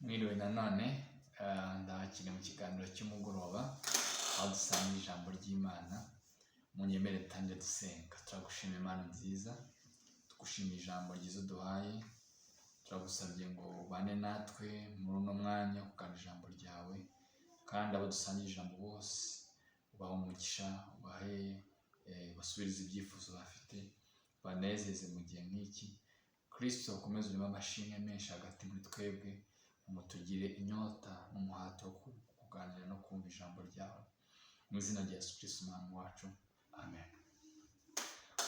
Mwiriwe nanone ndahakiri mu kiganiro cy'umugoroba aho dusanga ijambo ry'Imana. Munyemere tujye dusenga. Turagushima Imana nziza, tugushimira ijambo ryiza uduhaye, turagusabye ngo ubane natwe muri uno mwanya kugana ijambo ryawe, kandi abo dusangiye ijambo bose ubahe umugisha, ubahe basubirize ibyifuzo bafite, banezeze mu gihe nk'iki. Kristo ukomeze urimo amashimwe menshi hagati muri twebwe, umutugire inyota n'umuhati wo kuganira no kumva ijambo ryawe, mu izina rya Yesu Kristo umwami wacu, amen.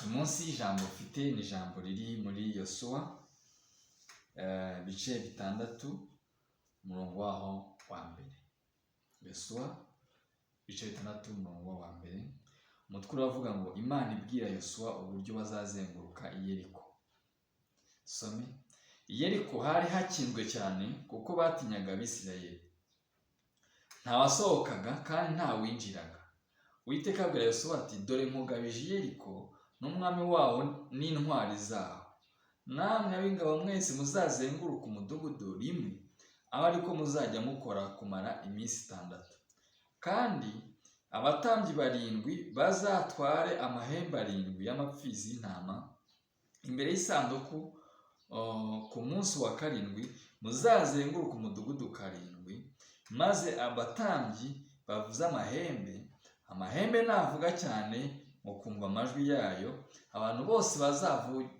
Uyu munsi ijambo ufite ni ijambo riri muri Yosuwa ibice 6 umurongo waho wa mbere. Yosuwa ibice 6 umurongo wa mbere. Umutwe uravuga ngo Imana ibwira Yosuwa uburyo bazazenguruka i Yeriko. Some. I Yeriko hari hakinzwe cyane kuko batinyaga Abisirayeli. Nta wasohokaga kandi nta winjiraga. Uwiteka abwira Yosuwa ati, dore mpugabije i Yeriko n'umwami wawo n'intwari zawo. Namwe ab'ingabo mwese muzazenguruka umudugudu rimwe, aho ariko muzajya mukora kumara iminsi 6. Kandi abatambyi 7 bazatware amahembe 7 y'amapfizi y'intama imbere y'isanduku. Ku munsi wa 7 muzazenguruka umudugudu 7, maze abatambyi bavuze amahembe navuga cyane mukumva amajwi yayo, abantu bose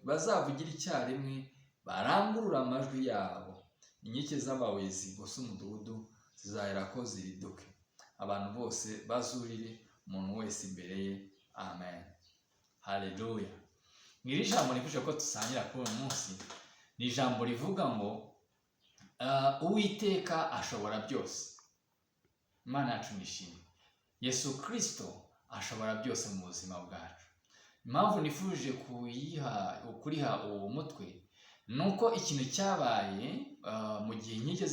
bazavugira icyarimwe barangurura amajwi yabo. Inkike z'amabuye zigose umudugudu zizaherako ziriduke, abantu bose bazurire umuntu wese imbere ye. Amen. Haleluya. Ngiri jambo nifuje ko tusangira kuri uyu munsi ni ijambo rivuga ngo Uwiteka ashobora byose. Imana yacu nishimye. Yesu Kristo ashobora byose mu buzima bwacu. Impamvu nifuje kuriha uwo mutwe nuko ikintu cyabaye mu gihe inkike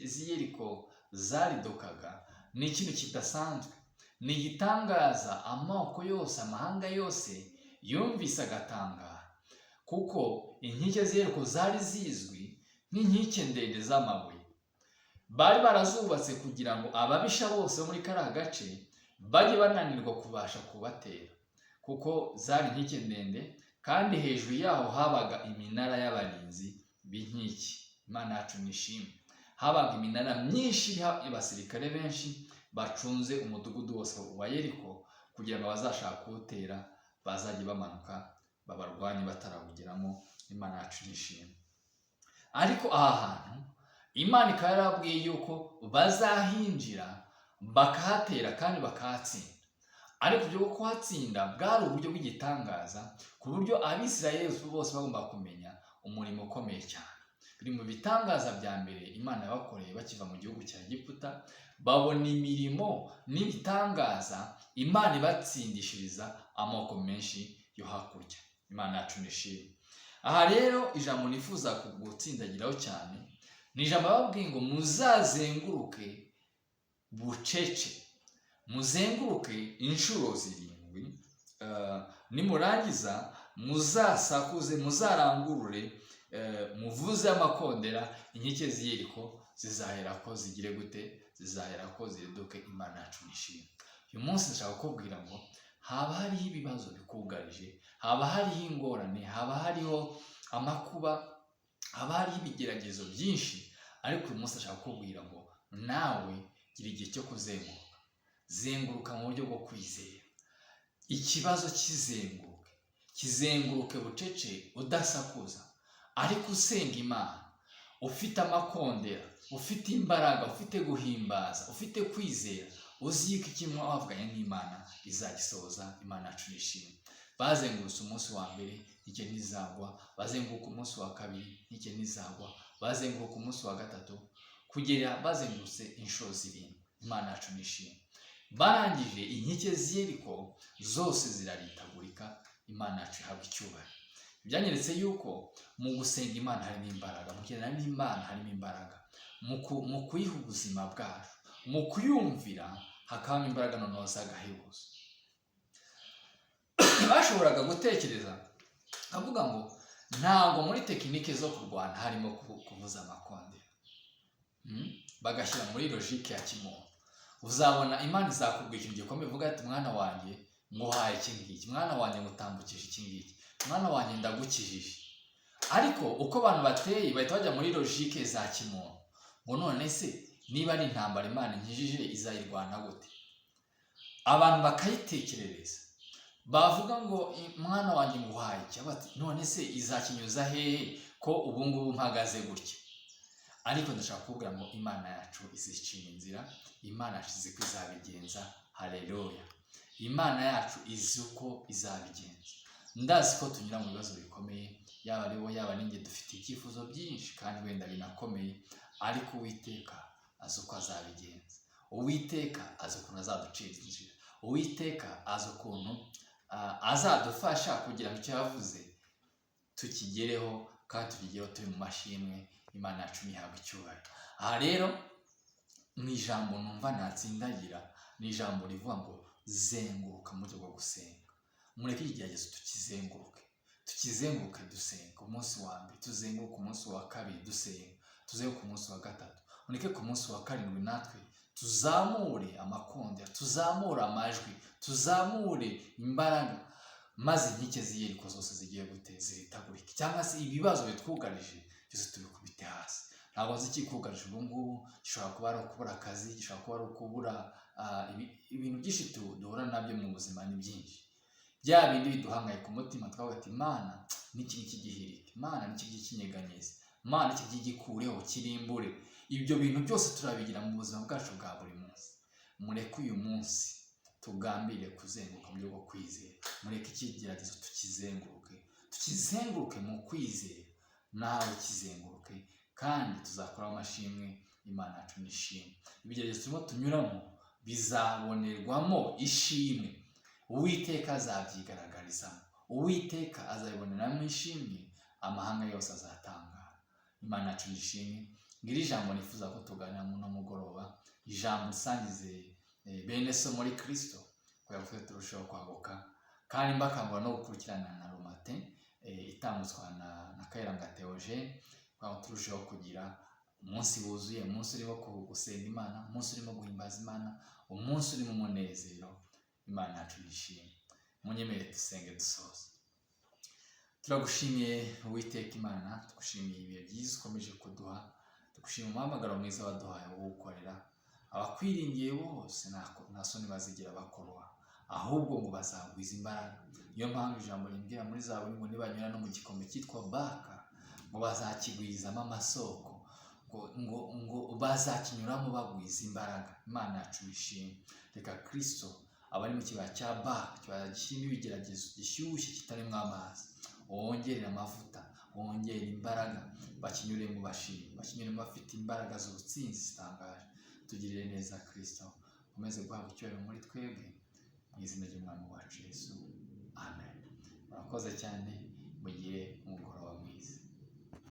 z'i Yeriko zaridukaga ni ikintu kidasanzwe. Ni igitangaza amoko yose, amahanga yose yumvise agatangara, kuko inkike z'i Yeriko zari zizwi nk'inkike ndende z'amabuye. Bari barazubatse kugira ngo ababisha bose bo muri kariya gace bajye bananirwa kubasha kubatera, kuko zari inkike ndende kandi hejuru yaho habaga iminara y'abarinzi b'inkike. Imana yacu nishimwe. Habaga iminara myinshi y'abasirikare benshi bacunze umudugudu wose wa Yeriko kugira ngo bazashaka kuwutera bazajye bamanuka babarwanye batarawugeramo. Imana yacu nishimwe. Ariko aha hantu Imana ikaba yarabwiye yuko bazahinjira bakahatera kandi bakahatsinda. Ariko ibyo kuhatsinda bwari uburyo bw'igitangaza, ku buryo Abisirayeli bose bagomba kumenya umurimo ukomeye cyane. Biri mu bitangaza bya mbere Imana yabakoreye bakiva mu gihugu cya Egiputa. Babona imirimo n'ibitangaza Imana ibatsindishiriza amoko menshi yo hakurya. Imana yacu nishimwe. Aha rero ijambo nifuza kugutsindagiraho cyane ni ijambo babwiye ngo muzazenguruke bucece, muzenguruke inshuro 7. Nimurangiza muzasakuze, muzarangurure, muvuze amakondera, inkike z'i Yeriko zizaherako zigire gute? Zizaherako ziriduke. Imana yacu nishimwe. Uyu munsi ndashaka kukubwira ngo haba hariho ibibazo bikugarije, haba hariho ingorane, haba hariho amakuba, haba hariho ibigeragezo byinshi, ariko uyu munsi ndashaka kukubwira ngo nawe gira igihe cyo kuzenguruka. Zenguruka mu buryo bwo kwizera. Ikibazo kizenguruke bucece, udasakuza, ariko usenga Imana, ufite amakondera, ufite imbaraga, ufite guhimbaza, ufite kwizera, uzi ko icyo wavuganye n'Imana izagisohoza. Imana yacu nishimwe. Bazengurutse umunsi wa mbere, inkike ntizagwa. Bazenguruka umunsi wa 2, inkike ntizagwa. Bazenguruka umunsi wa 3 kugera bazengurutse inshuro 7. Imana yacu nishimwe. Barangije inkike z'i Yeriko zose ziraritagurika. Imana yacu ihabwa icyubahiro. Byanyeretse yuko mu gusenga Imana harimo imbaraga, mu kugendana n'Imana harimo imbaraga, mu kuyiha ubuzima bwacu, mu kuyumvira hakabamo imbaraga noneho z'agahebuzo. Bashoboraga gutekereza avuga ngo ntabwo muri tekinike zo kurwana harimo kuvuza amakondera. bagashyira muri logique ya kimuntu, uzabona Imana izakubwira ikintu gikomeye, uvuga ati mwana wanjye nguhaye iki ngiki, mwana wanjye ngutambukije iki ngiki, mwana wanjye ndagukijije. Ariko uko abantu bateye bahita bajya muri logique za kimuntu, ngo none se niba ari intambara Imana inkijije izayirwana gute? Abantu bakayitekerereza, bavuga ngo mwana wanjye nguhaye iki, bati none se izakinyuza hehe ko ubu ngubu mpagaze gutya? Ariko ndashaka kuvuga ngo Imana yacu izicira inzira, Imana yacu izi ko izabigenza. Haleluya! Imana yacu izi uko izabigenza. Ndazi ko tunyura mu bibazo bikomeye, yaba ari bo yaba ninjye, dufite ibyifuzo byinshi kandi wenda binakomeye, ariko Uwiteka azi uko azabigenza. Uwiteka azi ukuntu azaducira inzira. Uwiteka azi ukuntu azadufasha kugira ngo icyo yavuze tukigereho, kandi tukigereho turi mu mashimwe. Imana yacu nihabwe icyubahiro. Aha rero mu ijambo numva natsindagira, ni ijambo rivuga ngo zenguruka mu buryo bwo gusenga. Mureke ikigeragezo tukizenguruke dusenga. Umunsi wa mbere tuzenguruke, umunsi wa kabiri dusenga, tuzenguruke umunsi wa gatatu. Mureke ku munsi wa karindwi natwe tuzamure amakondera, tuzamure amajwi, tuzamure imbaraga, maze inkike z'Iyeriko zose zigiye gute ziritagurike, cyangwa se ibibazo bitwugarije byose tubikubite hasi. Ntabwo nzi ikikugarije ubu ngubu, gishobora kuba ari ukubura akazi, gishobora kuba ari ukubura ibintu byinshi duhura nabyo mu buzima. Ni byinshi, bya bindi biduhangaye ku mutima, twavuga ati Mana n'iki ngiki gihirike, Mana n'iki ngiki kinyeganyeze, Mana iki ngiki gikureho kirimbure. Ibyo bintu byose turabigira mu buzima bwacu bwa buri munsi. Mureke uyu munsi tugambire kuzenguruka mu buryo bwo kwizera. Mureke ikigeragezo tukizenguruke mu kwizera, nawe kizenguruke, kandi tuzakora amashimwe. Imana yacu nishimwe. Ibigeragezo turimo tunyuramo bizabonerwamo ishimwe. Uwiteka azabyigaragarizamo, Uwiteka azabiboneramo ishimwe, amahanga yose azatangara. Imana yacu nishimwe. Ngiri ijambo nifuza ko tuganira mu mugoroba, ijambo usangize bene so muri Kristo, kugira ngo turusheho kwaguka, kandi mbakangura no gukurikirana na Romate itambutswa na Kayiranga Theogene, kugira ngo turusheho kugira umunsi wuzuye, umunsi urimo gusenga Imana, umunsi urimo guhimbaza Imana, umunsi urimo umunezero. Imana yacu nishimwe. Munyemerere dusenge dusoza. Turagushimiye Uwiteka Imana, tugushimiye ibihe byiza ukomeje kuduha, tugushimiye umuhamagaro mwiza waduhaye wo gukorera abakwiringiye bose. Nta soni bazigira bakorwa, ahubwo ngo bazagwiza imbaraga. Niyo mpamvu ijambo rimbwira muri Zaburi ngo nibanyura no mu gikombe cyitwa Baka, ngo bazakigwizamo amasoko, ngo bazakinyuramo bagwiza imbaraga. Imana yacu nishimwe. Reka Kristo abari mu kibaya cya Baka, kibaya kirimo ibigeragezo, gishyushye kitarimo amazi, wongerera amavuta, wongera imbaraga, bakinyure mu bashimwe, bakinyure mu bafite imbaraga z'ubutsinzi zitangaje. Tugirire neza Kristo, ukomeze guhabwa icyubahiro muri twebwe, mu izina ry'Umwami wacu Yesu, amen. Murakoze cyane, mugire umugoroba mwiza.